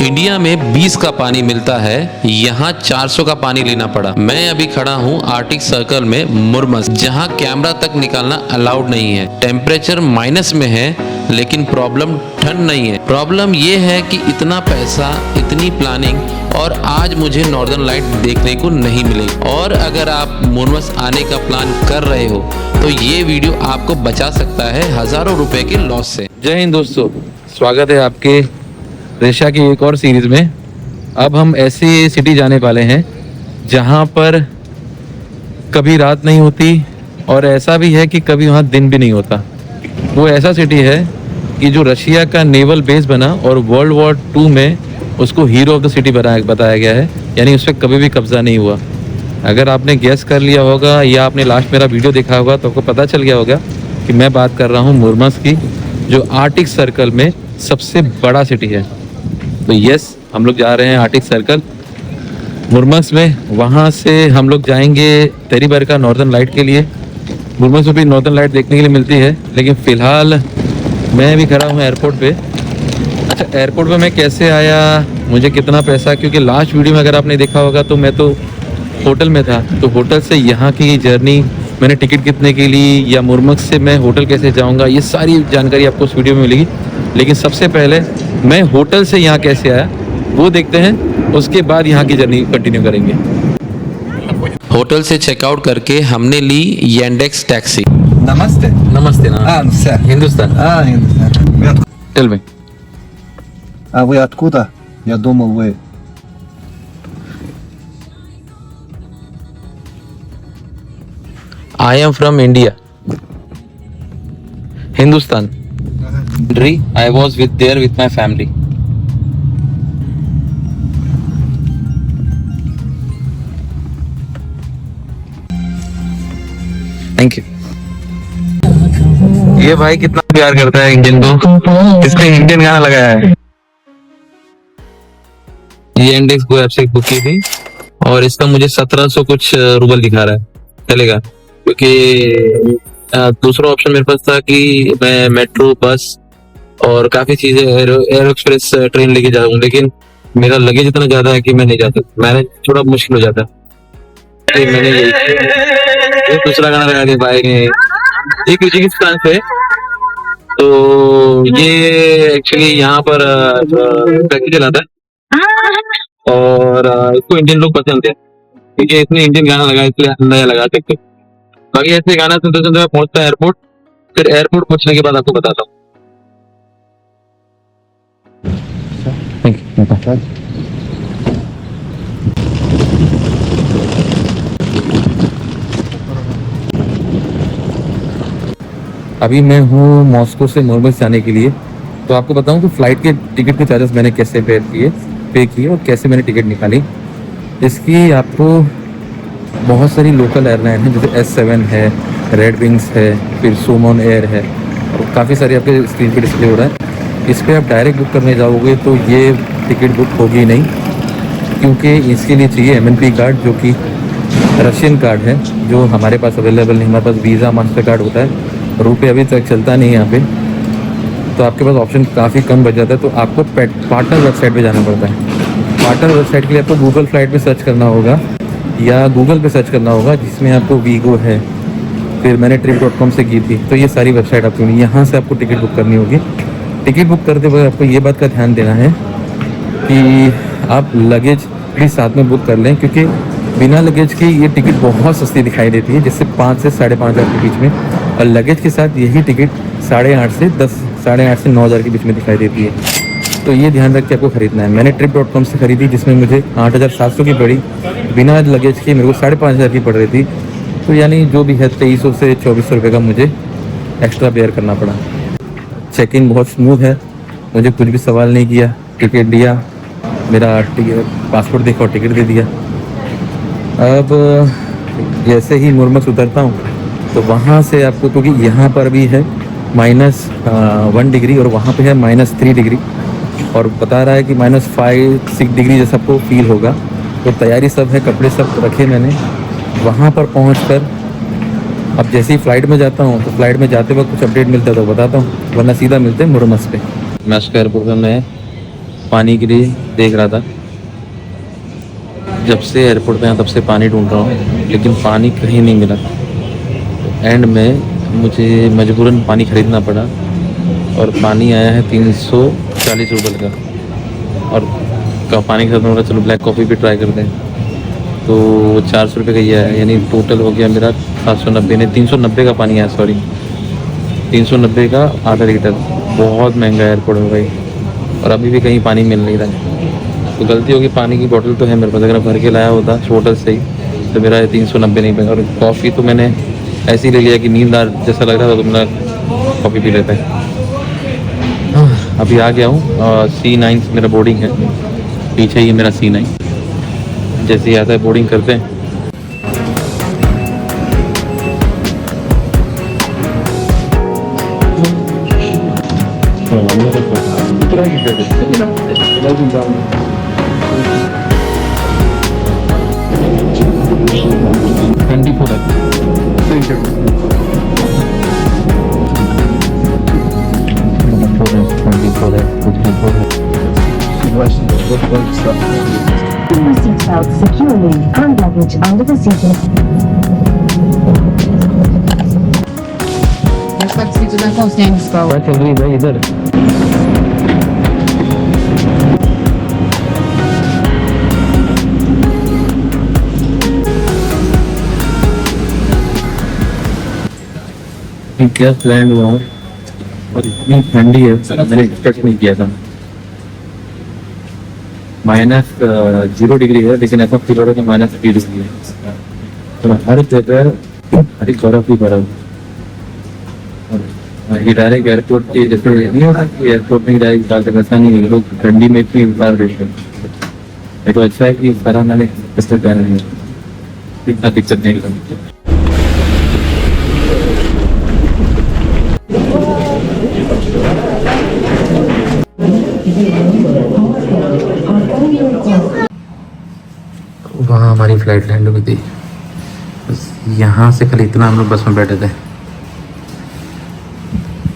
India में 20 का पानी मिलता है, यहाँ 400 का पानी लेना पड़ा। मैं अभी खड़ा हूँ आर्टिक सर्कल में मुरमस, जहाँ कैमरा तक निकालना अलाउड नहीं है। टेम्परेचर माइनस में है, लेकिन प्रॉब्लम ठंड नहीं है। प्रॉब्लम ये है कि इतना पैसा, इतनी प्लानिंग, और आज मुझे नॉर्दर्न लाइट देखने को नहीं मिलेगी। और अगर आप मुरमस आने का प्लान कर रहे हो तो ये वीडियो आपको बचा सकता है हजारों रुपए के लॉस से। जय हिंद दोस्तों, स्वागत है आपके रेशा की एक और सीरीज में। अब हम ऐसी सिटी जाने वाले हैं जहां पर कभी रात नहीं होती और ऐसा भी है कि कभी वहां दिन भी नहीं होता। वो ऐसा सिटी है कि जो रशिया का नेवल बेस बना और वर्ल्ड वॉर 2 में उसको हीरो ऑफ द सिटी बताया गया है, यानी उस पर कभी भी कब्जा नहीं हुआ। अगर आपने गैस कर लिया होगा या आपने लास्ट मेरा वीडियो देखा होगा तो आपको पता चल गया होगा कि मैं बात कर रहा हूँ मुरमस की, जो आर्टिक सर्कल में सबसे बड़ा सिटी है। तो यस, हम लोग जा रहे हैं आर्टिक सर्कल मुरमस में। वहाँ से हम लोग जाएंगे तेरीबरका नॉर्दर्न लाइट के लिए। मुरमस में भी नॉर्दर्न लाइट देखने के लिए मिलती है, लेकिन फ़िलहाल मैं भी खड़ा हूँ एयरपोर्ट पे। अच्छा, एयरपोर्ट पे मैं कैसे आया, मुझे कितना पैसा, क्योंकि लास्ट वीडियो में अगर आपने देखा होगा तो मैं तो होटल में था, तो होटल से यहाँ की जर्नी, मैंने टिकट कितने की ली या मुरमस से मैं होटल कैसे जाऊँगा, ये सारी जानकारी आपको उस वीडियो में मिलेगी। लेकिन सबसे पहले मैं होटल से यहाँ कैसे आया वो देखते हैं, उसके बाद यहाँ की जर्नी कंटिन्यू करेंगे। होटल से चेकआउट करके हमने ली येंडेक्स टैक्सी। Namaste. नमस्ते ना। Sir. Hindustan. Hindustan. Tell me. Вы откуда? Я думал, вы... I am from India, Hindustan. I was there with my family. Thank you. ये भाई कितना प्यार करता है इंडियन को, इसने इंडियन गाना लगाया है। ये इंडेक्स को ऐप से बुक की थी और इसका मुझे 1700 कुछ रूबल दिखा रहा है। चलेगा, क्योंकि दूसरा ऑप्शन मेरे पास था कि मैं मेट्रो, बस और काफी चीजें एयर एक्सप्रेस ट्रेन लेके जाऊँ, लेकिन मेरा लगेज इतना ज्यादा है कि मैं नहीं जा सकता, मैंने थोड़ा मुश्किल हो जाता है। मैंने ये दूसरा गाना लगा के भाई ये किर्गिस्तान से। तो ये एक्चुअली यहाँ पर टैक्सी चलाता है और इसको इंडियन लोग पसंद है, क्योंकि इसने इंडियन गाना लगा, इसलिए नया लगा सकते। बाकी ऐसे गाना सुनते सुनते मैं पहुंचता है एयरपोर्ट, फिर एयरपोर्ट पहुंचने के बाद आपको बताता हूँ। अभी मैं हूँ मॉस्को से मुरमस जाने के लिए। तो आपको बताऊँ कि फ़्लाइट के टिकट के चार्जेस मैंने कैसे पे किए और कैसे मैंने टिकट निकाली। इसकी आपको बहुत सारी लोकल एयरलाइन है, जैसे S7 है, रेड विंग्स है, फिर सुमन एयर है, और काफ़ी सारी आपके स्क्रीन पे डिस्प्ले हो रहा है। इस पर आप डायरेक्ट बुक करने जाओगे तो ये टिकट बुक होगी नहीं, क्योंकि इसके लिए चाहिए MNP कार्ड, जो कि रशियन कार्ड है, जो हमारे पास अवेलेबल नहीं। हमारे पास वीज़ा, मास्टर कार्ड होता है, रुपये अभी तक चलता नहीं है यहाँ पे। तो आपके पास ऑप्शन काफ़ी कम बच जाता है, तो आपको पार्टनर वेबसाइट पे जाना पड़ता है। पार्टनर वेबसाइट के लिए आपको गूगल फ्लाइट पे सर्च करना होगा या गूगल पे सर्च करना होगा, जिसमें आपको वीगो है, फिर मैंने trip.com से की थी। तो ये सारी वेबसाइट आपको नहीं, यहाँ से आपको टिकट बुक करनी होगी। टिकट बुक करते वक्त आपको ये बात का ध्यान देना है कि आप लगेज भी साथ में बुक कर लें, क्योंकि बिना लगेज के ये टिकट बहुत सस्ती दिखाई देती है, जैसे 5 से 5,500 के बीच में, और लगेज के साथ यही टिकट 8,500 से 9,000 के बीच में दिखाई देती है। तो ये ध्यान रख के आपको ख़रीदना है। मैंने trip.com से ख़रीदी, जिसमें मुझे 8,700 की पड़ी, बिना लगेज के मेरे को 5,500 की पड़ रही थी। तो यानी जो भी है 2300 से 2400 रुपये का मुझे एक्स्ट्रा बेयर करना पड़ा। चेक इन बहुत स्मूथ है, मुझे कुछ भी सवाल नहीं किया, टिकट दिया, मेरा पासपोर्ट देखा और टिकट दे दिया। अब जैसे ही मुरमस उतरता हूँ तो वहाँ से आपको, क्योंकि यहाँ पर भी है -1 डिग्री और वहाँ पे है -3 डिग्री, और बता रहा है कि -5-6 डिग्री जैसा आपको फील होगा। तो तैयारी सब है, कपड़े सब रखे मैंने। वहाँ पर पहुँचकर अब जैसे ही फ़्लाइट में जाता हूँ तो फ़्लाइट में जाते वक्त कुछ अपडेट मिलता है तो बताता हूँ, वरना सीधा मिलते हैं मुरमस पे। मैस्को एयरपोर्ट में मैं पानी के लिए देख रहा था। जब से एयरपोर्ट पे आया तब से पानी ढूंढ रहा हूँ, लेकिन पानी कहीं नहीं मिला। एंड में मुझे मजबूरन पानी ख़रीदना पड़ा और पानी आया है 340 रुपये का। और पानी के साथ मैं बोला चलो ब्लैक कॉफ़ी भी ट्राई करते हैं, तो 400 रुपये का ही आया, यानी टोटल हो गया मेरा 790 नहीं 390 का पानी आया, सॉरी 390 का आधा लीटर। बहुत महंगा एयरपोर्ट हो गई और अभी भी कहीं पानी मिल नहीं रहा है। तो गलती होगी, पानी की बोतल तो है मेरे पास, अगर भर के लाया होता होटल से ही तो मेरा 390 नहीं मिला। और कॉफ़ी तो मैंने ऐसे ही ले लिया कि नींद आ जैसा लग रहा था तो मेरा कॉफ़ी पी लेते हैं। अभी आ गया हूँ C9 से मेरा बोर्डिंग है, पीछे ही मेरा C9। जैसे ही आता है बोर्डिंग करते हैं। Put your seatbelt securely and luggage under the seat. Respect to the close name spell. क्या चल रही है इधर? जस्ट लैंड हुआ हूँ और इतनी ठंडी है, मैंने एक्सपेक्ट नहीं किया था। -0 डिग्री है, लेकिन ऐसा फील हो रहा है कि -3 डिग्री है। तो हर जगह हरी बर्फ ही बर्फ। और ये डायरेक्ट एयरपोर्ट के जैसे नहीं होता कि एयरपोर्ट में डायरेक्ट डाल सकता, ऐसा नहीं है, लोग ठंडी में भी उतार देते हैं। तो अच्छा है कि इस तरह मैंने कस्टर पहन लिया, इतना दिक्कत नहीं करनी। वहाँ हमारी फ्लाइट लैंड हुई थी, बस यहाँ से कल इतना हम लोग बस में बैठे थे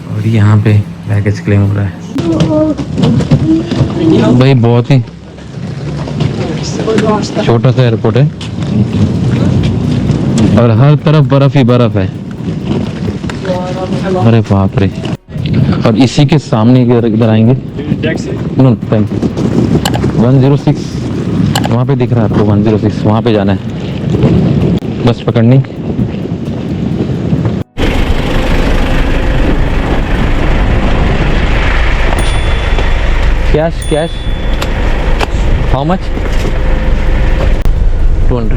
और यहाँ पे बैगेज क्लेम हो रहा है। भाई बहुत ही छोटा सा एयरपोर्ट है और हर तरफ बर्फ ही बर्फ है। अरे बाप रे। और इसी के सामने इधर आएंगे, नो थैंक यू, 106 वहाँ पे दिख रहा है आपको, 106 वहाँ पे जाना है, बस पकड़नी। Cash how much? 200।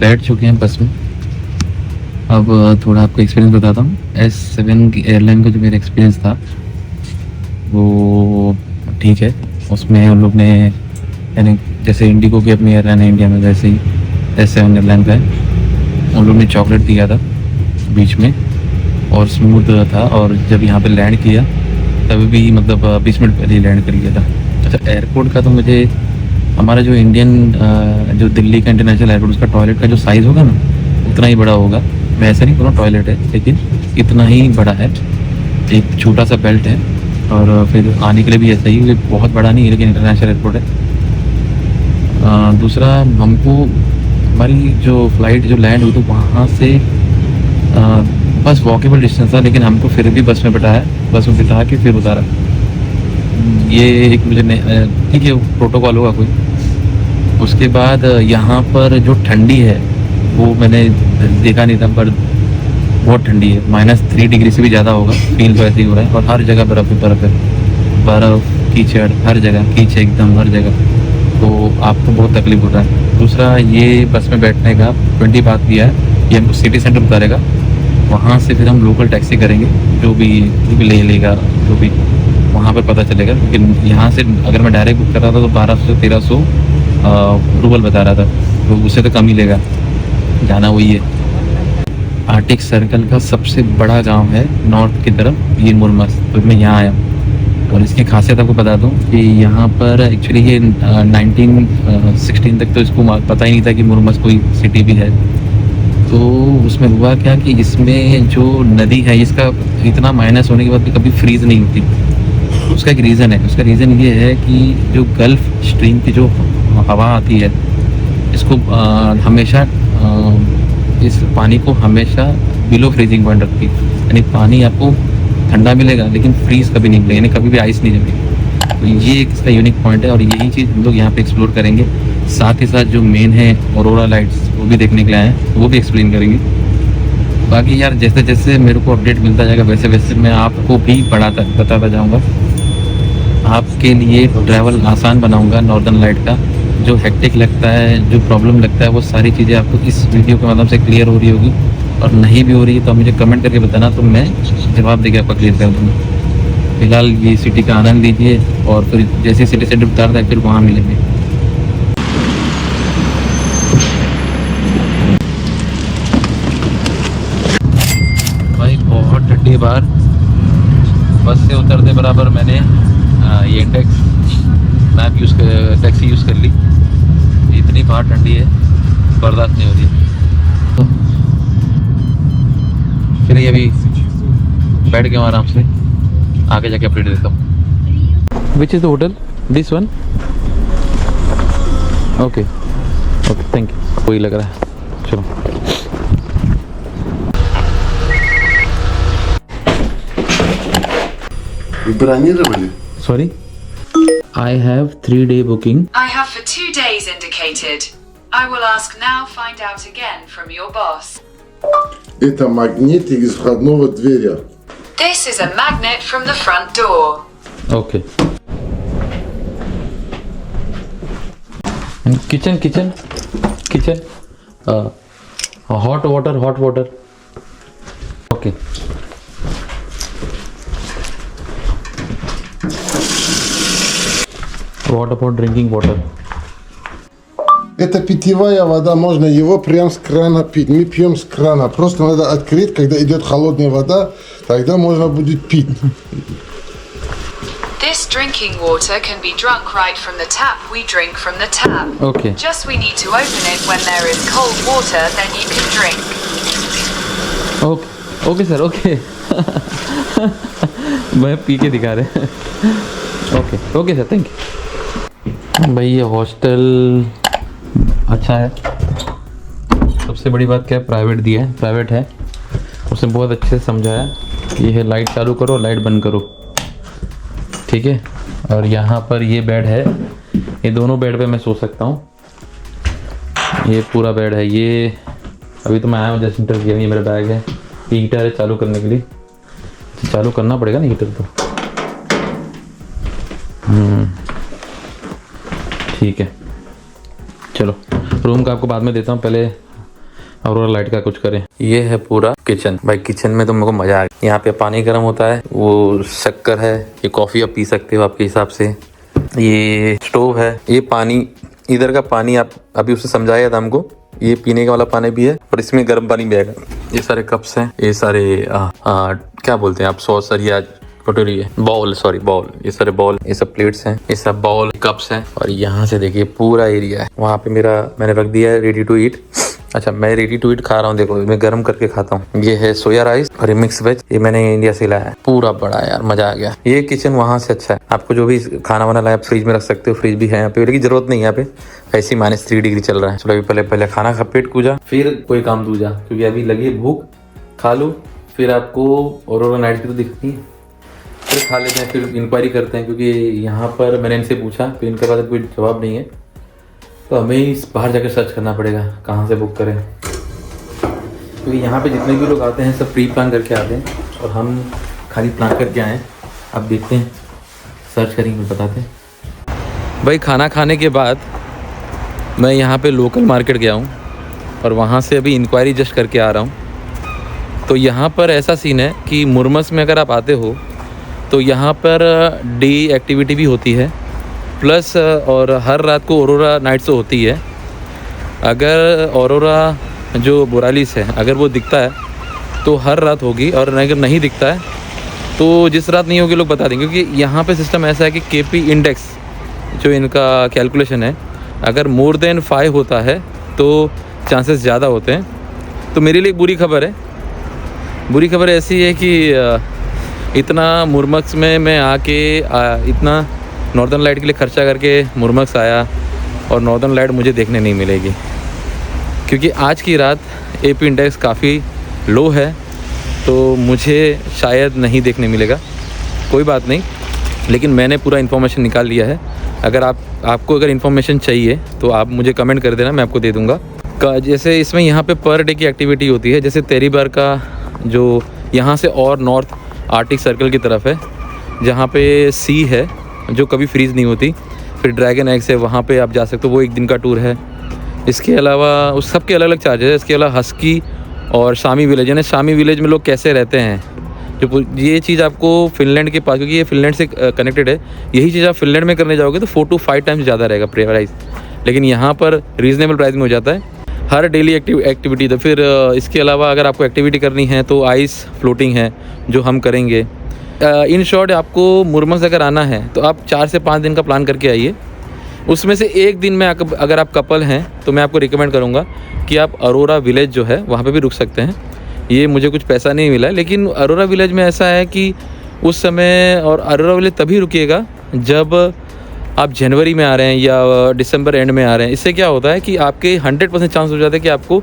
बैठ चुके हैं बस में। अब थोड़ा आपको एक्सपीरियंस बताता हूँ। S7 की एयरलाइन का जो मेरा एक्सपीरियंस था वो ठीक है। उसमें उन लोग ने, यानी जैसे इंडिगो की अपनी एयरलाइन है इंडिया में, वैसे ही S7 एयरलाइन का है। उन लोग ने चॉकलेट दिया था बीच में और स्मूथ था। और जब यहाँ पे लैंड किया तभी भी मतलब 20 मिनट पहले ही लैंड कर गया था। अच्छा, एयरपोर्ट का तो मुझे, हमारा जो इंडियन जो दिल्ली का इंटरनेशनल एयरपोर्ट, उसका टॉयलेट का जो साइज़ होगा ना उतना ही बड़ा होगा। मैं ऐसा नहीं बोल रहा टॉयलेट है, लेकिन इतना ही बड़ा है। एक छोटा सा बेल्ट है और फिर आने के लिए भी ऐसा ही, बहुत बड़ा नहीं है लेकिन इंटरनेशनल एयरपोर्ट है। दूसरा, हमको हमारी जो फ़्लाइट जो लैंड हुई तो वहाँ से बस वॉकेबल डिस्टेंस था, लेकिन हमको फिर भी बस में बिठाया, बस में बिठा के फिर उतारा। ये एक मुझे ठीक है प्रोटोकॉल होगा कोई। उसके बाद यहाँ पर जो ठंडी है वो मैंने देखा नहीं था, पर बहुत ठंडी है, -3 डिग्री से भी ज़्यादा होगा, फील तो ऐसे ही हो रहा है। और हर जगह बर्फ़ ही बर्फ़ है, बर्फ़ कीचड़ हर जगह, कीचड़ एकदम हर जगह, तो आपको बहुत तकलीफ हो रहा है। दूसरा, ये बस में बैठने का 20 बात किया है, ये हमको सिटी सेंटर उतारेगा, वहाँ से फिर हम लोकल टैक्सी करेंगे, जो भी ले लेगा, जो भी वहाँ पर पता चलेगा। लेकिन यहाँ से अगर मैं डायरेक्ट बुक कर रहा था तो 1200 से 1300 रूबल बता रहा था, तो उससे तो कम ही लेगा। जाना वही है। आर्टिक सर्कल का सबसे बड़ा गांव है नॉर्थ की तरफ, ये मुरमस, तो मैं यहाँ आया। और इसकी खासियत आपको बता दूं कि यहाँ पर एक्चुअली ये 1916 तक तो इसको पता ही नहीं था कि मुरमस कोई सिटी भी है। तो उसमें हुआ क्या कि इसमें जो नदी है इसका इतना माइनस होने के बाद भी कभी फ्रीज़ नहीं होती। उसका एक रीज़न है। उसका रीज़न ये है कि जो गल्फ़ स्ट्रीम की जो हवा आती है इसको हमेशा इस पानी को हमेशा बिलो फ्रीजिंग पॉइंट रखती है, यानी पानी आपको ठंडा मिलेगा लेकिन फ्रीज़ कभी नहीं मिलेगा, यानी कभी भी आइस नहीं जमेगी। तो ये एक इसका यूनिक पॉइंट है और यही चीज़ हम लोग यहाँ पे एक्सप्लोर करेंगे। साथ ही साथ जो मेन है ऑरोरा लाइट्स वो भी देखने के लिए आए हैं, वो भी एक्सप्लेन करेंगे। बाकी यार जैसे जैसे मेरे को अपडेट मिलता जाएगा वैसे वैसे मैं आपको भी बताता जाऊँगा। आपके लिए ट्रैवल आसान बनाऊँगा। नॉर्दर्न लाइट का जो हेक्टिक लगता है, जो प्रॉब्लम लगता है, वो सारी चीज़ें आपको इस वीडियो के माध्यम से क्लियर हो रही होगी। और नहीं भी हो रही है तो मुझे कमेंट करके बताना, तो मैं जवाब देके आपका क्लियर कर दूँगा। फिलहाल ये सिटी का आनंद लीजिए और फिर जैसे सिटी सेंटर उतारता है फिर वहाँ मिलेंगे। भाई बहुत ठंडी बार बस से उतरते बराबर मैंने ये मैप टैक्सी यूज़ कर ली। इतनी बाहर ठंडी है बर्दाश्त नहीं हो रही। तो चलिए अभी बैठ गया हूँ आराम से, आगे जाके अपडेट देता हूँ। Which is the hotel? This one? Okay okay, thank you. वही लग रहा है, चलो। Бронировали? Sorry? I have 3-day booking. I have for 2 days indicated. I will ask now, find out again from your boss. Это магнит из входного двери. This is a magnet from the front door. Okay. And kitchen. Hot water. Okay. What about drinking water? Это питьевая вода, можно его прям с крана пить. Мы пьем с крана. Просто надо открыть, когда идет холодная вода, тогда можно будет пить. This drinking water can be drunk right from the tap. We drink from the tap. Okay. Just we need to open it when there is cold water, then you can drink. Okay sir, okay. मैं P के दिखा रहे। Okay sir, thank you. भाई ये hostel अच्छा है। सबसे बड़ी बात क्या है, प्राइवेट है। उसने बहुत अच्छे से समझाया। ये है लाइट चालू करो, लाइट बंद करो, ठीक है। और यहाँ पर ये बेड है, ये दोनों बेड पे मैं सो सकता हूँ। ये पूरा बेड है। ये अभी तो मैं आया हूँ जस्ट इंटर किया। ये मेरा बैग है। ये हीटर है चालू करने के लिए, चालू करना पड़ेगा ना हीटर तो। ठीक है, चलो रूम का आपको बाद में देता हूँ, पहले और लाइट का कुछ करें। ये है पूरा किचन। भाई किचन में तो मेरे को मज़ा आ गया। यहाँ पे पानी गर्म होता है, वो शक्कर है, ये कॉफ़ी आप पी सकते हो आपके हिसाब से। ये स्टोव है, ये पानी इधर का पानी आप अभी उससे समझाया था हमको, ये पीने का वाला पानी भी है और इसमें गर्म पानी भी आएगा। ये सारे कप्स हैं, ये सारे क्या बोलते हैं आप, सॉसर या कटोरी है, बाउल, ये सारे बाउल, ये सब प्लेट्स हैं, ये सब बाउल कप्स हैं। और यहाँ से देखिए पूरा एरिया है। वहाँ पे मैंने रख दिया है रेडी टू ईट। अच्छा, मैं रेडी टू ईट खा रहा हूँ, देखो मैं गर्म करके खाता हूँ। ये है सोया राइस और ये मिक्स वेज, ये मैंने इंडिया से लाया है। पूरा बड़ा यार, मजा आ गया। ये किचन वहाँ से अच्छा है। आपको जो भी खाना वाना लाया फ्रिज में रख सकते हो, फ्रिज भी है यहाँ पे, लेकिन जरूरत नहीं है यहाँ पे। ऐसी -3 डिग्री चल रहा है। चलो अभी पहले खाना खा, पेट पूजा, फिर कोई काम दूजा, क्योंकि अभी लगी भूख, खा लो। फिर आपको ऑरोरा नाइट की तो दिखती है, फिर खा लेते हैं, फिर इंक्वायरी करते हैं। क्योंकि यहाँ पर मैंने इनसे पूछा तो इनके पास कोई जवाब नहीं है, तो हमें ही बाहर जाकर सर्च करना पड़ेगा कहाँ से बुक करें। क्योंकि यहाँ पे जितने भी लोग आते हैं सब प्री प्लान करके आते हैं और हम खाली प्लान करके आए हैं। अब देखते हैं, सर्च करेंगे, बताते हैं। भाई खाना खाने के बाद मैं यहाँ पे लोकल मार्केट गया हूँ और वहाँ से अभी इंक्वायरी जस्ट करके आ रहा हूँ। तो यहाँ पर ऐसा सीन है कि मुरमस में अगर आप आते हो तो यहाँ पर डे एक्टिविटी भी होती है, प्लस और हर रात को ऑरोरा नाइट शो होती है। अगर ऑरोरा जो बोरालिस है अगर वो दिखता है तो हर रात होगी, और अगर नहीं दिखता है तो जिस रात नहीं होगी लोग बता देंगे। क्योंकि यहाँ पे सिस्टम ऐसा है कि केपी इंडेक्स जो इनका कैलकुलेशन है, अगर मोर देन 5 होता है तो चांसेस ज़्यादा होते हैं, तो मेरे लिए एक बुरी खबर है। बुरी खबर ऐसी है कि इतना मुरमक्स में मैं आके इतना नॉर्दर्न लाइट के लिए खर्चा करके मुरमक्स आया और नॉर्दर्न लाइट मुझे देखने नहीं मिलेगी, क्योंकि आज की रात एपी इंडेक्स काफ़ी लो है, तो मुझे शायद नहीं देखने मिलेगा। कोई बात नहीं, लेकिन मैंने पूरा इन्फॉर्मेशन निकाल लिया है। अगर आपको अगर इन्फॉर्मेशन चाहिए तो आप मुझे कमेंट कर देना, मैं आपको दे दूँगा। जैसे इसमें यहाँ पे पर डे की एक्टिविटी होती है, जैसे तेरीबार का जो यहाँ से और नॉर्थ आर्टिक सर्कल की तरफ है, जहाँ पे सी है जो कभी फ्रीज़ नहीं होती, फिर ड्रैगन एग्स है, वहाँ पे आप जा सकते हो, वो एक दिन का टूर है। इसके अलावा उस सब के अलग अलग चार्जेस है। इसके अलावा हस्की और शामी विलेज, यानी शामी विलेज में लोग कैसे रहते हैं, जो ये चीज़ आपको फिनलैंड के पास, क्योंकि ये फिनलैंड से कनेक्टेड है, यही चीज़ आप फिनलैंड में करने जाओगे तो 4 to 5 टाइम्स ज़्यादा रहेगा प्राइस, लेकिन यहाँ पर रीज़नेबल प्राइस में हो जाता है हर डेली एक्टिविटी। तो फिर इसके अलावा अगर आपको एक्टिविटी करनी है तो आइस फ्लोटिंग है जो हम करेंगे। इन शॉर्ट आपको मुरमक्स अगर आना है तो आप 4 से 5 दिन का प्लान करके आइए। उसमें से एक दिन में अगर आप कपल हैं तो मैं आपको रिकमेंड करूँगा कि आप अरोरा विलेज जो है वहाँ पे भी रुक सकते हैं। ये मुझे कुछ पैसा नहीं मिला, लेकिन अरोरा विलेज में ऐसा है कि उस समय, और अरोरा विलेज तभी रुकिएगा जब आप जनवरी में आ रहे हैं या दिसंबर एंड में आ रहे हैं। इससे क्या होता है कि आपके 100% चांस हो जाता है कि आपको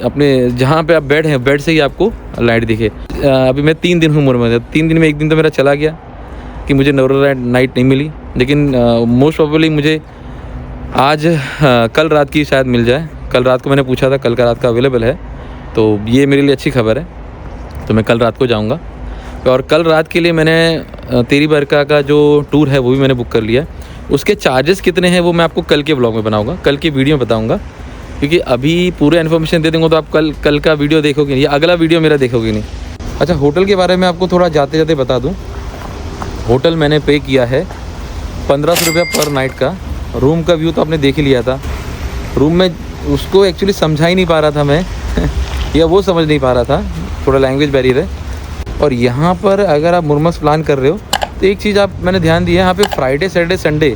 अपने जहाँ पे आप बेड हैं बेड से ही आपको लाइट दिखे। अभी मैं 3 दिन हूँ मुरमक्स, 3 दिन में एक दिन तो मेरा चला गया कि मुझे नॉर्दर्न नाइट नहीं मिली, लेकिन मोस्ट प्रोबेबली मुझे आज कल रात की शायद मिल जाए। कल रात को मैंने पूछा था, कल का रात का अवेलेबल है, तो ये मेरे लिए अच्छी खबर है। तो मैं कल रात को जाऊँगा, और कल रात के लिए मैंने तेरीबार का जो टूर है वो भी मैंने बुक कर लिया। उसके चार्जेस कितने हैं वो मैं आपको कल के ब्लॉग में बनाऊँगा, कल की वीडियो में बताऊँगा, क्योंकि अभी पूरा इन्फॉर्मेशन दे दूँगा तो आप कल का वीडियो देखोगे नहीं, या अगला वीडियो मेरा देखोगे नहीं। अच्छा, होटल के बारे में आपको थोड़ा जाते जाते बता दूँ। होटल मैंने पे किया है 1500 रुपया पर नाइट का। रूम का व्यू तो आपने देख ही लिया था। रूम में उसको एक्चुअली समझा ही नहीं पा रहा था मैं या वो समझ नहीं पा रहा था, थोड़ा लैंग्वेज बैरियर है। और यहाँ पर अगर आप मुरमक्स प्लान कर रहे हो तो एक चीज़ मैंने ध्यान दिया है, यहाँ पे फ्राइडे सैटरडे संडे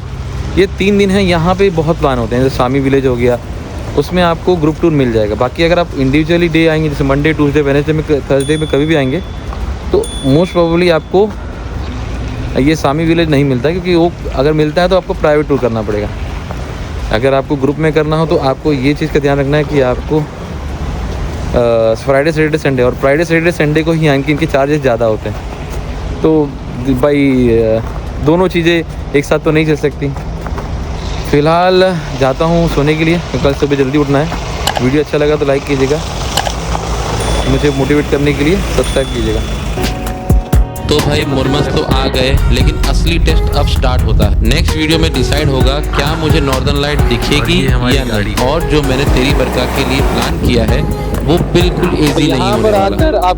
ये 3 दिन हैं, यहाँ पे बहुत प्लान होते हैं। जैसे शामी विलेज हो गया, उसमें आपको ग्रुप टूर मिल जाएगा। बाकी अगर आप इंडिविजुअली डे आएंगे, जैसे मंडे ट्यूसडे वेडनेसडे में थर्सडे में कभी भी आएंगे, तो मोस्ट प्रोबेबली आपको ये शामी विलेज नहीं मिलता, क्योंकि वो अगर मिलता है तो आपको प्राइवेट टूर करना पड़ेगा। अगर आपको ग्रुप में करना हो तो आपको ये चीज़ का ध्यान रखना है कि आपको फ्राइडे सैटरडे संडे, और फ्राइडे सैटरडे संडे को ही आएंगे, इनके चार्जेस ज़्यादा होते हैं। तो भाई दोनों चीज़ें एक साथ तो नहीं चल सकती। फ़िलहाल जाता हूँ सोने के लिए, कल सुबह जल्दी उठना है। वीडियो अच्छा लगा तो लाइक कीजिएगा, मुझे मोटिवेट करने के लिए सब्सक्राइब कीजिएगा। तो भाई मुरमक्स तो आ गए, लेकिन असली टेस्ट अब स्टार्ट होता है। नेक्स्ट वीडियो में डिसाइड होगा क्या मुझे नॉर्दर्न लाइट दिखेगी या नहीं, और जो मैंने तेरीबार के लिए प्लान किया है वो बिल्कुल इजी नहीं होने वाला।